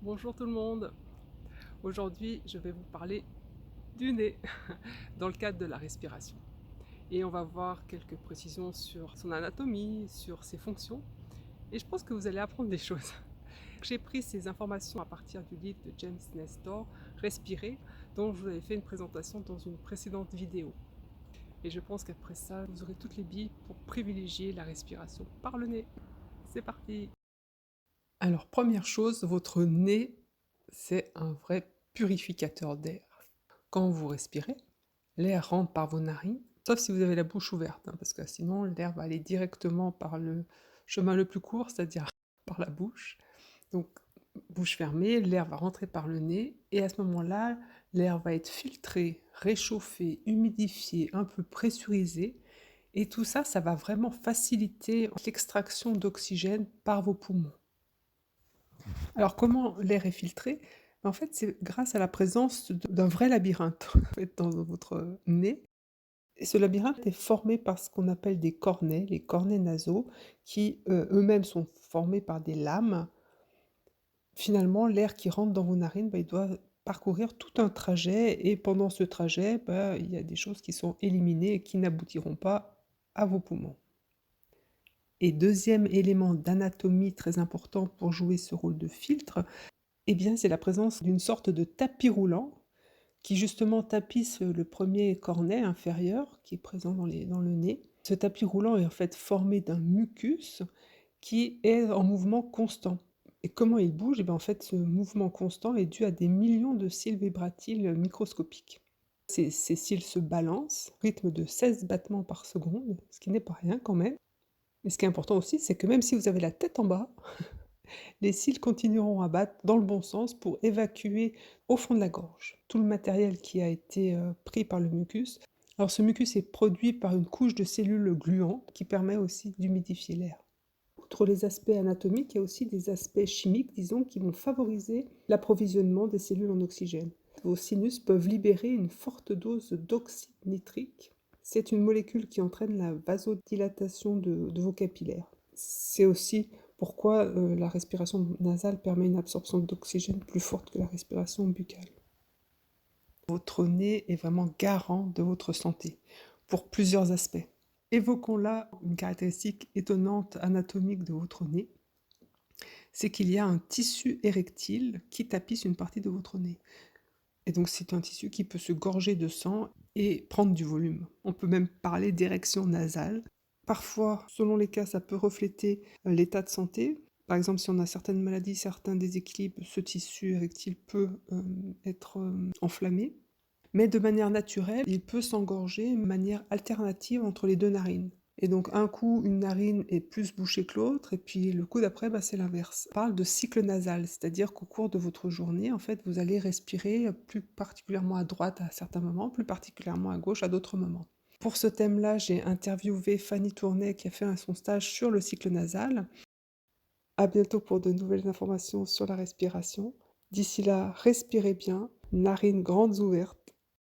Bonjour tout le monde. Aujourd'hui, je vais vous parler du nez dans le cadre de la respiration. Et on va voir quelques précisions sur son anatomie, sur ses fonctions. Et je pense que vous allez apprendre des choses. J'ai pris ces informations à partir du livre de James Nestor, Respirer, dont je vous avais fait une présentation dans une précédente vidéo. Et je pense qu'après ça, vous aurez toutes les billes pour privilégier la respiration par le nez. C'est parti! Alors, première chose, votre nez, c'est un vrai purificateur d'air. Quand vous respirez, l'air rentre par vos narines, sauf si vous avez la bouche ouverte, hein, parce que sinon l'air va aller directement par le chemin le plus court, c'est-à-dire par la bouche. Donc, bouche fermée, l'air va rentrer par le nez, et à ce moment-là, l'air va être filtré, réchauffé, humidifié, un peu pressurisé, et tout ça, ça va vraiment faciliter l'extraction d'oxygène par vos poumons. Alors comment l'air est filtré? En fait, c'est grâce à la présence d'un vrai labyrinthe en fait, dans votre nez. Et ce labyrinthe est formé par ce qu'on appelle des cornets, les cornets nasaux, qui eux-mêmes sont formés par des lames. Finalement, l'air qui rentre dans vos narines, il doit parcourir tout un trajet et pendant ce trajet, il y a des choses qui sont éliminées et qui n'aboutiront pas à vos poumons. Et deuxième élément d'anatomie très important pour jouer ce rôle de filtre, eh bien, c'est la présence d'une sorte de tapis roulant qui justement tapisse le premier cornet inférieur qui est présent dans le nez. Ce tapis roulant est en fait formé d'un mucus qui est en mouvement constant. Et comment il bouge? Eh bien, en fait, ce mouvement constant est dû à des millions de cils vibratiles microscopiques. Ces cils se balancent, au rythme de 16 battements par seconde, ce qui n'est pas rien quand même. Mais ce qui est important aussi, c'est que même si vous avez la tête en bas, les cils continueront à battre dans le bon sens pour évacuer au fond de la gorge tout le matériel qui a été pris par le mucus. Alors ce mucus est produit par une couche de cellules gluantes qui permet aussi d'humidifier l'air. Outre les aspects anatomiques, il y a aussi des aspects chimiques, disons, qui vont favoriser l'approvisionnement des cellules en oxygène. Vos sinus peuvent libérer une forte dose d'oxyde nitrique. C'est une molécule qui entraîne la vasodilatation de vos capillaires. C'est aussi pourquoi la respiration nasale permet une absorption d'oxygène plus forte que la respiration buccale. Votre nez est vraiment garant de votre santé, pour plusieurs aspects. Évoquons là une caractéristique étonnante anatomique de votre nez, c'est qu'il y a un tissu érectile qui tapisse une partie de votre nez. Et donc c'est un tissu qui peut se gorger de sang et prendre du volume. On peut même parler d'érection nasale. Parfois, selon les cas, ça peut refléter l'état de santé. Par exemple, si on a certaines maladies, certains déséquilibres, ce tissu érectile peut être enflammé. Mais de manière naturelle, il peut s'engorger de manière alternative entre les deux narines. Et donc un coup, une narine est plus bouchée que l'autre, et puis le coup d'après, c'est l'inverse. On parle de cycle nasal, c'est-à-dire qu'au cours de votre journée, en fait, vous allez respirer plus particulièrement à droite à certains moments, plus particulièrement à gauche à d'autres moments. Pour ce thème-là, j'ai interviewé Fanny Tournet qui a fait son stage sur le cycle nasal. À bientôt pour de nouvelles informations sur la respiration. D'ici là, respirez bien, narines grandes ouvertes.